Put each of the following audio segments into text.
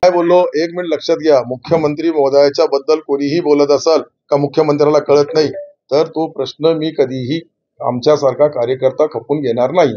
काय बोललो, एक मिनिट लक्षात घ्या, मुख्यमंत्री महोदयाच्या बद्दल कोणीही बोलत असेल का मुख्यमंत्र्याला कळत नाही, तर तो प्रश्न मी कधीही आमच्यासारखा कार्यकर्ता खपून घेणार नाही.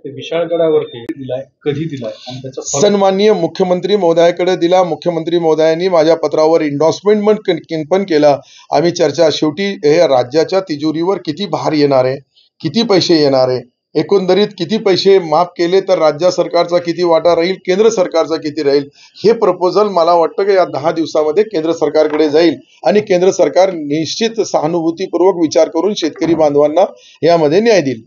विशाळगडावरती दिलाय, कधी दिलाय आणि त्याचा सन्माननीय मुख्यमंत्री महोदयाकडे दिला. मुख्यमंत्री महोदयांनी माझ्या पत्रावर इंडॉर्समेंट पण केला. आम्ही चर्चा, शेवटी हे राज्याच्या तिजोरीवर किती भार येणार आहे, किती पैसे येणार आहे, एकंदरीत किती पैसे माफ केले तर राज्य सरकारचा किती वाटा राहील, केंद्र सरकारचा किती राहील, हे प्रपोजल मला वाटतं की या 10 दिवसामध्ये केंद्र सरकारकडे जाईल आणि केंद्र सरकार निश्चित सहानुभूतीपूर्वक विचार करून शेतकरी बांधवांना यामध्ये न्याय देईल.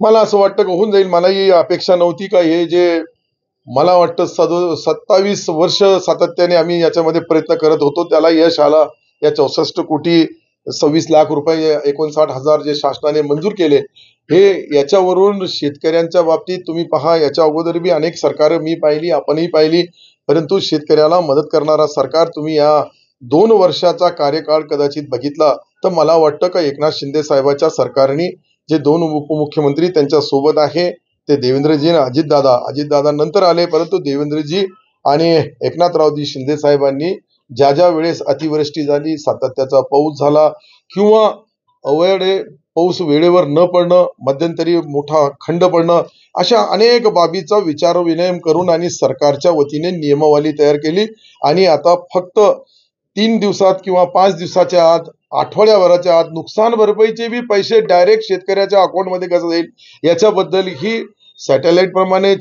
मला असं वाटतं की होऊन जाईल. मला ही अपेक्षा नव्हती का हे जे मला वाटतं 27 वर्ष सातत्याने आम्ही याच्यामध्ये प्रयत्न करत होतो त्याला यश आला. या 64 कोटी 26 लाख रुपये 59,000 जे शासनाने मंजूर केले, हे याच्यावरून शेतकऱ्यांच्या बाबतीत तुम्ही पहा, याच्या अगोदर बी अनेक सरकार मी पाहिली, आपणही पाहिली, परंतु शेतकऱ्याला मदत करणारा सरकार तुम्ही या 2 वर्षाचा कार्यकाळ कदाचित बघितला तर मला वाटतं का एकनाथ शिंदे साहेबाच्या सरकारने जे 2 उपमुख्यमंत्री त्यांच्या सोबत आहे ते देवेंद्रजी आणि अजितदादा नंतर आले, परंतु देवेंद्रजी आणि एकनाथरावजी शिंदे साहेबांनी ज्या वेळेस अतिवृष्टी झाली, सातत्याचा पाऊस झाला किंवा अवेळे पाऊस वेळेवर न पडणं, मध्यंतरी मोठा खंड पडणं, अशा अनेक बाबीचा विचार विनिमय करून आणि सरकारच्या वतीने नियमावली तयार केली आणि आता फक्त 3 दिवसात किंवा 5 दिवसाच्या आत, आठवड्याभराच्या आत नुकसान भरपाईचे बी पैसे डायरेक्ट शेतकऱ्याच्या अकाउंटमध्ये कसं जाईल याच्याबद्दल ही सॅटेलाइट प्रमाणे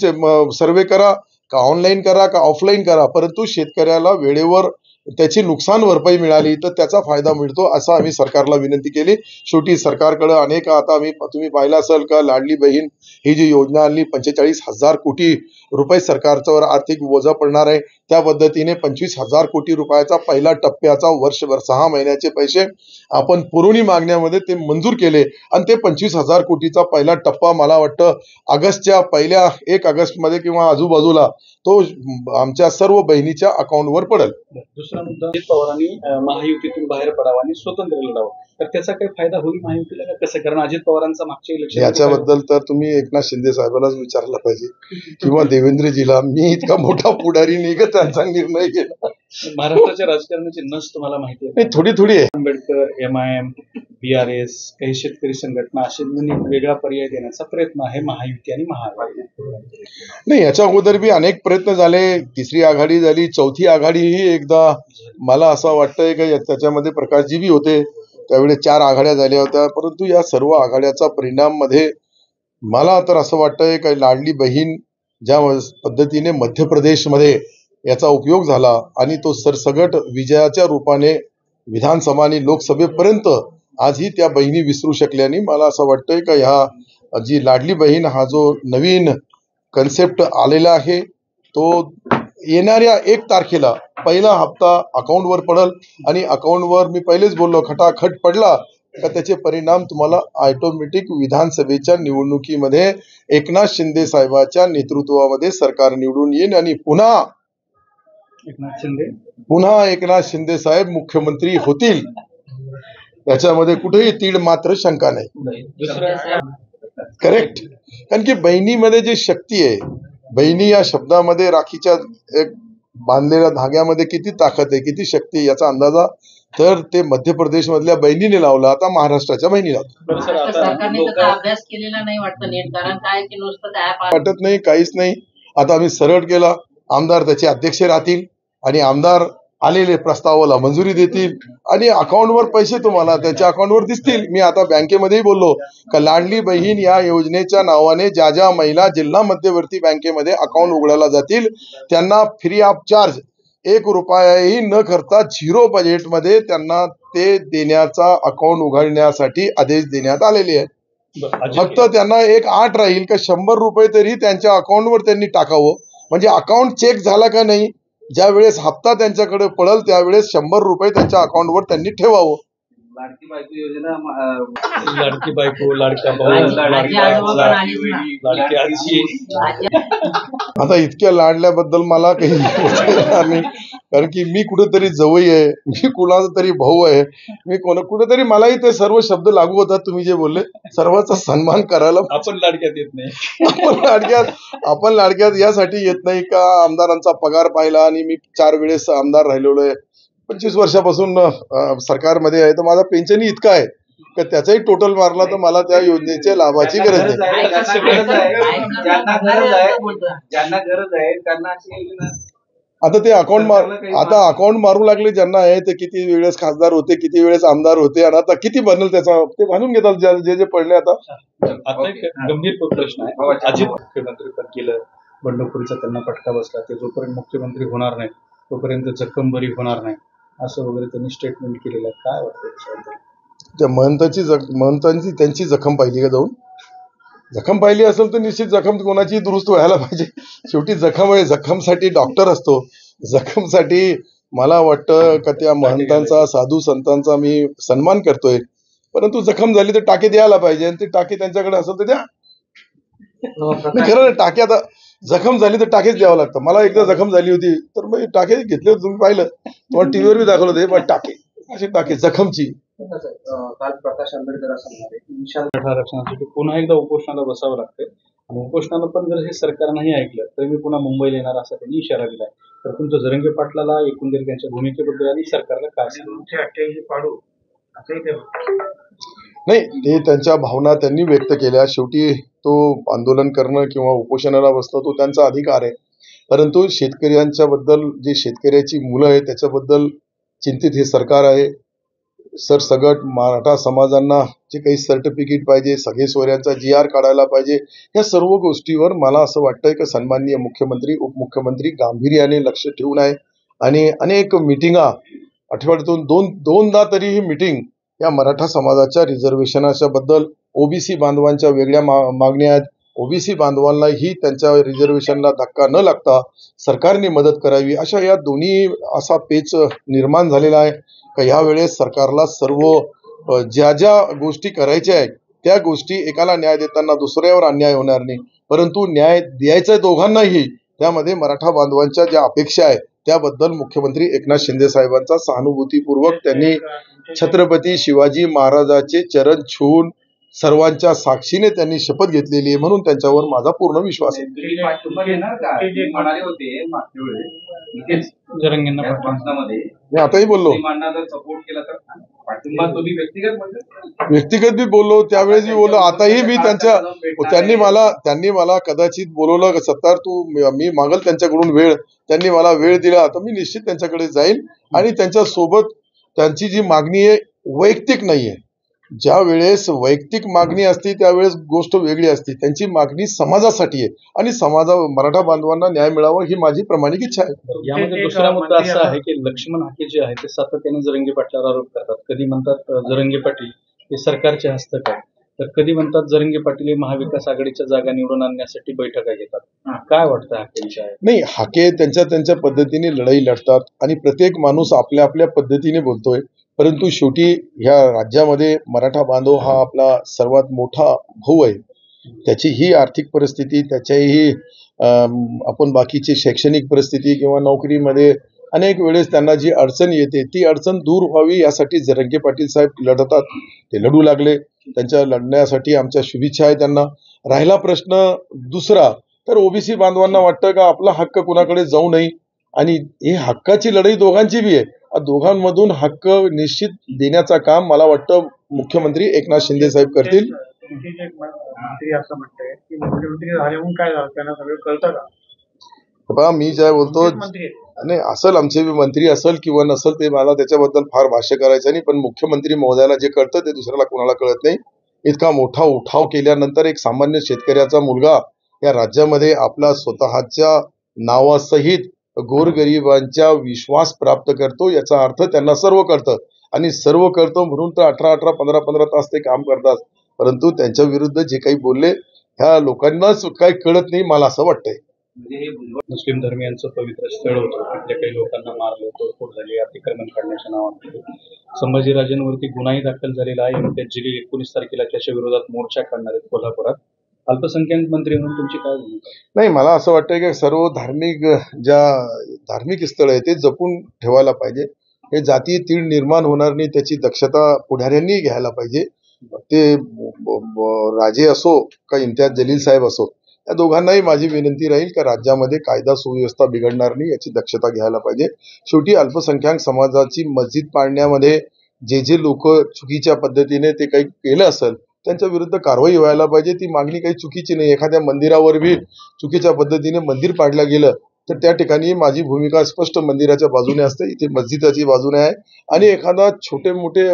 सर्वे करा का ऑनलाईन करा का ऑफलाईन करा, परंतु शेतकऱ्याला वेळेवर त्याची नुकसान भरपाई मिळाली तर त्याचा फायदा मिळतो असं आम्ही सरकारला विनंती केली. शेवटी सरकारकडे अनेक आता तुम्ही पाहिलं असेल का लाडली बहीण ही जी योजना आणली, 45,000 कोटी रुपये सरकारच्यावर आर्थिक बोजा पडणार आहे. त्या पद्धतीने 25,000 कोटी रुपयाचा पहिला टप्प्याचा वर्षभर 6 महिन्याचे पैसे आपण पुरवणी मागण्यामध्ये ते मंजूर केले आणि ते 25,000 कोटीचा पहिला टप्पा मला वाटतं ऑगस्टच्या पहिल्या 1 ऑगस्टमध्ये किंवा आजूबाजूला तो आमच्या सर्व बहिणीच्या अकाउंटवर पडेल. दुसरा मुद्दा, अजित पवारांनी महायुतीतून बाहेर पडावं आणि स्वतंत्र लढावं, तर त्याचा काही फायदा होईल महायुतीला का कसं? कारण अजित पवारांचा मागच्या इलेक्शन याच्याबद्दल तर तुम्ही एकनाथ शिंदे साहेबांनाच विचारलं पाहिजे किंवा देवेंद्रजीला. मी इतका मोठा पुढारी नाही का त्यांचा निर्णय घेतला. महाराष्ट्राच्या राजकारणाची नस तुम्हाला माहिती आहे? थोडी आहे. आंबेडकर, MIM, BRS, काही शेतकरी संघटना असे वेगळा पर्याय देण्याचा प्रयत्न आहे महायुती आणि महाआघाडी. नाही, याच्या अगोदर बी अनेक प्रयत्न झाले. 3री आघाडी झाली, 4थी आघाडी ही एकदा मला असं वाटतंय की त्याच्यामध्ये प्रकाशजी बी होते, त्यावेळी 4 आघाड्या झाल्या होत्या, परंतु या सर्व आघाड्याचा परिणाम मध्ये मला तर असं वाटतंय की लाडली बहीण ज्या पद्धतीने मध्य प्रदेशमध्ये याचा उपयोग झाला आणि तो सरसगट विजयाच्या रूपाने विधानसभा आणि लोकसभेपर्यंत आजही त्या बहिणी विसरू शकल्याने मला असं वाटतंय का ह्या जी लाडली बहीण हा जो नवीन कन्सेप्ट आलेला आहे तो येणाऱ्या 1 तारखेला पहिला हप्ता अकाउंटवर पडेल आणि अकाउंटवर मी पहिलेच बोललो खटाखट पडला का त्याचे परिणाम तुम्हाला ऑटोमॅटिक विधानसभेच्या निवडणुकीमध्ये एकनाथ शिंदे साहेबांच्या नेतृत्वामध्ये सरकार निवडून येईल आणि पुन्हा एकनाथ शिंदे साहेब मुख्यमंत्री होतील, याच्यामध्ये कुठेही तीड मात्र शंका नाही. करेक्ट. कारण की बहिणीमध्ये जी शक्ती आहे, बहिणी या शब्दामध्ये राखीच्या एक बांधलेल्या धाग्यामध्ये किती ताकद आहे, किती शक्ती आहे याचा अंदाजा तर ते मध्य प्रदेश मधल्या बहिणीने लावला, आता महाराष्ट्राच्या बहिणी अभ्यास केलेला नाही वाटत नाही, काहीच नाही. आता आम्ही सरळ केला, आमदार त्याचे अध्यक्ष राहतील आणि आमदार आलेले प्रस्तावाला मंजुरी देतील आणि अकाउंटवर पैसे तुम्हाला त्यांच्या अकाउंटवर दिसतील. मी आता बँकेमध्येही बोललो का लाडली बहीण या योजनेच्या नावाने ज्या महिला जिल्हा मध्यवर्ती बँकेमध्ये अकाउंट उघडायला जातील त्यांना फ्री ऑफ चार्ज 1 रुपयाही न करता 0 बजेटमध्ये त्यांना ते देण्याचा अकाउंट उघडण्यासाठी आदेश देण्यात आलेले आहेत. फक्त त्यांना एक अट राहील का 100 रुपये तरी त्यांच्या अकाउंटवर त्यांनी टाकावं, म्हणजे अकाउंट चेक झाला का नाही, ज्या वेळेस हप्ता त्यांच्याकडे पडेल त्यावेळेस 100 रुपये त्यांच्या अकाउंटवर त्यांनी ठेवावं. लाडकी बायको योजना, लाडकी बायको, लाडका भाऊ, लाडकी आजी. आता इतक्या लाडल्याबद्दल मला काही नाही. कारण की मी कुठेतरी जवळ आहे, मी कुणाचा तरी भाऊ आहे, मी कुठेतरी मलाही ते सर्व शब्द लागू होतात. तुम्ही जे बोलले सर्वांचा सन्मान करायला आपण लाडक्यात येत नाही. आपण लाडक्यात यासाठी येत नाही का आमदारांचा पगार पाहिला आणि मी 4 वेळेस आमदार राहिलेलो आहे, 25 वर्षापासून सरकारमध्ये आहे, तर माझा पेन्शन इतका आहे का त्याचाही टोटल मारला तर मला त्या योजनेच्या लाभाची गरज नाही. ज्यांना गरज आहे त्यांना अशी योजना आता ते अकाउंट मारू लागले ज्यांना आहे ते किती वेळेस खासदार होते, किती वेळेस आमदार होते आणि आता किती बनेल त्याचा ते बांधून घेतात जे जे पडले. आता एक गंभीर प्रश्न आहे. अजित मुख्यमंत्री पद केलं, बंडखोरीचा त्यांना फटका बसला, ते जोपर्यंत मुख्यमंत्री होणार नाही तोपर्यंत जखम बरी होणार नाही असं वगैरे त्यांनी स्टेटमेंट केलेलं आहे. काय वाटतं? त्या महंतांची त्यांची जखम पाहिली का जाऊन? जखम पाहिली असेल तर निश्चित जखम कोणाची दुरुस्त व्हायला पाहिजे. शेवटी जखम आहे, जखमसाठी डॉक्टर असतो. जखमसाठी मला वाटतं का त्या महंतांचा, साधू संतांचा मी सन्मान करतोय, परंतु जखम झाली तर टाके द्यायला पाहिजे आणि ते टाके त्यांच्याकडे असेल तर द्या. नाही खरं टाके आता जखम झाली तर टाकेच द्यावं लागतं. मला एकदा जखम झाली होती तर मग टाके घेतले, तुम्ही पाहिलं, तुम्हाला टीव्हीवर बी दाखवलं होते, पण टाके असे टाके जखमची. काल प्रकाश आंबेडकर असं म्हणाले की विशाल मराठा आरक्षणासाठी पुन्हा एकदा उपोषणाला बसावं लागतंय आणि उपोषणाला पण जर हे सरकार नाही ऐकलं तर मी पुन्हा मुंबईला येणार असा त्यांनी इशारा दिलाय. तर तुमचं जरंगे पाटलाला एकंदरीत त्यांच्या भूमिकेबद्दल आणि सरकारला काय सांगू? पाडू असंही ते नाही, ते त्यांच्या भावना त्यांनी व्यक्त केल्या. शेवटी तो आंदोलन करणं किंवा उपोषणाला बसणं तो त्यांचा अधिकार आहे, परंतु शेतकऱ्यांच्या बद्दल, जे शेतकऱ्याची मुलं आहे त्याच्याबद्दल चिंतित हे सरकार आहे. सरसगट मराठा समाजांना जे काही सर्टिफिकेट पाहिजे, सगळे सोयऱ्यांचा GR काढायला पाहिजे, या सर्व गोष्टीवर मला असं वाटतंय की सन्माननीय मुख्यमंत्री, उपमुख्यमंत्री गांभीर्याने लक्ष ठेवून आहे आणि अनेक मिटिंगा आठवड्यातून दोनदा तरी ही मिटिंग या मराठा समाजाच्या रिझर्वेशनाच्या बद्दल, ओबीसी बांधवांच्या वेगळ्या मागण्या आहेत, ओबीसी बांधवांनाही त्यांच्या रिझर्वेशनला धक्का न लागता सरकारने मदत करावी, अशा या दोन्ही असा पेच निर्माण झालेला आहे का यावेळेस सरकारला सर्व ज्या ज्या गोष्टी करायच्या आहेत त्या गोष्टी, एकाला न्याय देताना दुसऱ्यावर अन्याय होणार नाही, परंतु न्याय द्यायचा आहे दोघांनाही. त्यामध्ये मराठा बांधवांच्या ज्या अपेक्षा आहेत त्याबद्दल मुख्यमंत्री एकनाथ शिंदे साहेबांचा सहानुभूतीपूर्वक त्यांनी छत्रपती शिवाजी महाराजांचे चरण छुवून सर्वांच्या साक्षीने त्यांनी शपथ घेतलेली आहे, म्हणून त्यांच्यावर माझा पूर्ण विश्वास आहे. म्हणाले होते मागच्या वेळेस इथेच जरंगेंना या भाषणामध्ये मी आताही बोललो, जर सपोर्ट केला तर पाठिंबा तुम्ही व्यक्तिगत बी बोललो, त्यावेळेस बी बोललो, आताही मी त्यांनी मला कदाचित बोलवलं, सत्तार तू, मी मागल त्यांच्याकडून वेळ, त्यांनी मला वेळ दिला तर मी निश्चित त्यांच्याकडे जाईल आणि त्यांच्या सोबत त्यांची जी मागणी आहे वैयक्तिक नाहीये. ज्या वेळेस वैयक्तिक मागणी असते त्यावेळेस गोष्ट वेगळी असते, त्यांची मागणी समाजासाठी आहे आणि मराठा बांधवांना न्याय मिळावा ही माझी प्रामाणिक इच्छा आहे. यामध्ये दुसरा मुद्दा असा आहे की लक्ष्मण हाके जे आहे ते सातत्याने जरंगे पाटलावर आरोप करतात. कधी म्हणतात जरंगे पाटील हे सरकारचे हस्तक आहे, तर कधी म्हणतात जरंगे पाटील हे महाविकास आघाडीच्या जागा निवडून आणण्यासाठी बैठका घेतात. काय वाटतं हाकेंच्या? नाही, हाके त्यांच्या पद्धतीने लढाई लढतात आणि प्रत्येक माणूस आपल्या आपल्या पद्धतीने बोलतोय, परंतु शेवटी ह्या राज्यामध्ये मराठा बांधव हा आपला सर्वात मोठा भाऊ आहे. त्याची ही आर्थिक परिस्थिती, त्याच्याही आपण बाकीची शैक्षणिक परिस्थिती किंवा नोकरीमध्ये अनेक वेळेस त्यांना जी अडचण येते ती अडचण दूर व्हावी यासाठी जरंगे पाटील साहेब लढतात, ते लढू लागले. त्यांच्या लढण्यासाठी आमच्या शुभेच्छा आहे त्यांना. राहिला प्रश्न दुसरा, तर ओबीसी बांधवांना वाटतं का आपला हक्क कुणाकडे जाऊ नये आणि ही हक्काची लढाई दोघांची बी आहे. दोघांमधून हक्क निश्चित देण्याचं काम मला वाटतं मुख्यमंत्री एकनाथ शिंदे साहेब करतील. मंत्री असं म्हणतंय की मुख्यमंत्री झाले म्हणून काय झालं, त्यांना सगळं कळतं का? बघा, मी काय बोलतो, नाही असेल आमचे मंत्री असेल किंवा नसेल ते मला त्याच्याबद्दल फार भाष्य करायचं नाही, पण मुख्यमंत्री महोदयाला जे कळतं ते दुसऱ्याला कोणाला कळत नाही. इतका मोठा उठाव केल्यानंतर एक सामान्य शेतकऱ्याचा मुलगा या राज्यामध्ये आपला स्वतःच्या नावासहित गोरगरिबांच्या विश्वास प्राप्त करतो, याचा अर्थ त्यांना सर्व कळतं आणि सर्व कळतं म्हणून तर 18-18, 15-15 तास ते काम करतात, परंतु त्यांच्या विरुद्ध जे काही बोलले ह्या लोकांनाच काही कळत नाही, मला असं वाटतंय. मुस्लिम धर्मियांचं पवित्र स्थळ होतं, तिथल्या काही लोकांना मारलं, तोडफोड झाली, अतिक्रमण काढण्याच्या नावामध्ये संभाजीराजेंवरती गुन्हाही दाखल झालेला आहे. त्या जिल्हे 19 तारखेला त्याच्या विरोधात मोर्चा काढणार आहेत कोल्हापुरात. अल्पसंख्याक मंत्री म्हणून तुमची काय भूमिका? नाही, मला असं वाटतं की सर्व धार्मिक स्थळ आहे ते जपून ठेवायला पाहिजे. हे जातीय तीळ निर्माण होणार नाही त्याची दक्षता पुढाऱ्यांनी घ्यायला पाहिजे. ते राजे असो का इम्तियाज जलील साहेब असो, या दोघांनाही माझी विनंती राहील की राज्यामध्ये कायदा सुव्यवस्था बिघडणार नाही याची दक्षता घ्यायला पाहिजे. शेवटी अल्पसंख्याक समाजाची मस्जिद पाडण्यामध्ये जे लोक चुकीच्या पद्धतीने ते काही केलं असेल त्यांच्या विरुद्ध कारवाई व्हायला पाहिजे. ती मागणी काही चुकीची नाही. एखाद्या मंदिरावर बी चुकीच्या पद्धतीने मंदिर पाडलं गेलं तर त्या ठिकाणी माझी भूमिका स्पष्ट मंदिराच्या बाजूने असते, इथे मस्जिदाची बाजूने आहे. आणि एखादा छोटे मोठे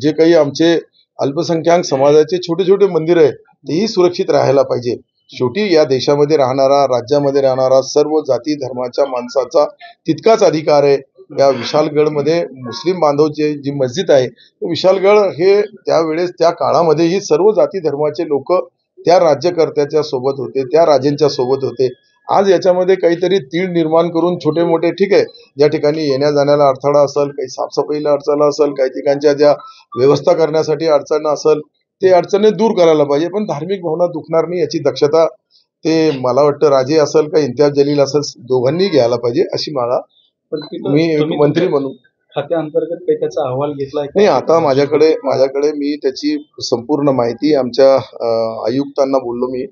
जे काही आमचे अल्पसंख्याक समाजाचे छोटे छोटे मंदिर आहे तेही सुरक्षित राहायला पाहिजे. शेवटी या देशामध्ये राहणारा, राज्यामध्ये राहणारा सर्व जाती धर्माच्या माणसाचा तितकाच अधिकार आहे. या विशालगडमध्ये मुस्लिम बांधवची जी मस्जिद आहे, विशालगड हे त्यावेळेस त्या काळामध्येही सर्व जाती धर्माचे लोक त्या राज्यकर्त्याच्या सोबत होते, त्या राजेंच्या सोबत होते. आज याच्यामध्ये काहीतरी तीळ निर्माण करून छोटे मोठे, ठीक आहे, ज्या ठिकाणी येण्या जाण्याला अडथळा असेल, काही साफसफाईला अडचण असेल, काही ठिकाणच्या ज्या व्यवस्था करण्यासाठी अडचण असेल ते अडचणी दूर करायला पाहिजे. पण धार्मिक भावना दुखणार नाही याची दक्षता ते मला वाटतं राजे असेल का इम्तियाज जलील असेल दोघांनी घ्यायला पाहिजे अशी मला, पण तिथं मी एक तुम्ही मंत्री तुमच्या म्हणून. खात्याअंतर्गत काही त्याचा अहवाल घेतलाय का? नाही, आता माझ्याकडे मी त्याची संपूर्ण माहिती आमच्या आयुक्तांना बोललो मी,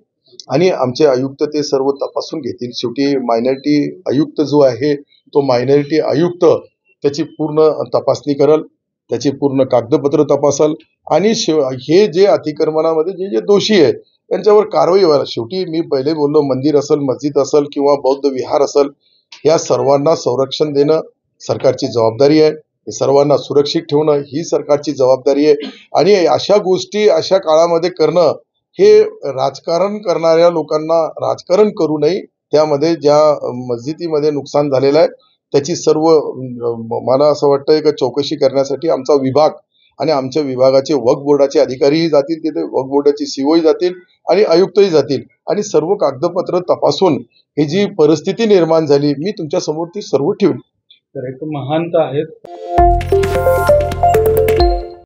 आणि आमचे आयुक्त ते सर्व तपासून घेतील. शेवटी मायनॉरिटी आयुक्त जो आहे तो मायनॉरिटी आयुक्त त्याची पूर्ण तपासणी करल, त्याची पूर्ण कागदपत्र तपासल आणि हे जे अतिक्रमणामध्ये जे दोषी आहे त्यांच्यावर कारवाई व्हायला. शेवटी मी पहिले बोललो, मंदिर असेल, मस्जिद असेल किंवा बौद्ध विहार असेल, या सर्वांना संरक्षण देणं सरकारची जबाबदारी आहे. हे सर्वांना सुरक्षित ठेवणं ही सरकारची जबाबदारी आहे. आणि अशा गोष्टी अशा काळामध्ये करणं हे राजकारण करणाऱ्या लोकांना राजकारण करू नये. त्यामध्ये ज्या मस्जिदीमध्ये नुकसान झालेलं आहे त्याची सर्व मला असं वाटतंय की चौकशी करण्यासाठी आमचा विभाग आणि आमच्या विभागाचे वक्फ बोर्डाचे अधिकारीही जातील तिथे, वक्फ बोर्डाचे सीओही जातील आणि आयुक्तही जातील आणि सर्व कागदपत्र तपासून ही जी परिस्थिती निर्माण झाली मी तुमच्या समोर ती सर्व ठेवली. तर एक महानता आहेत.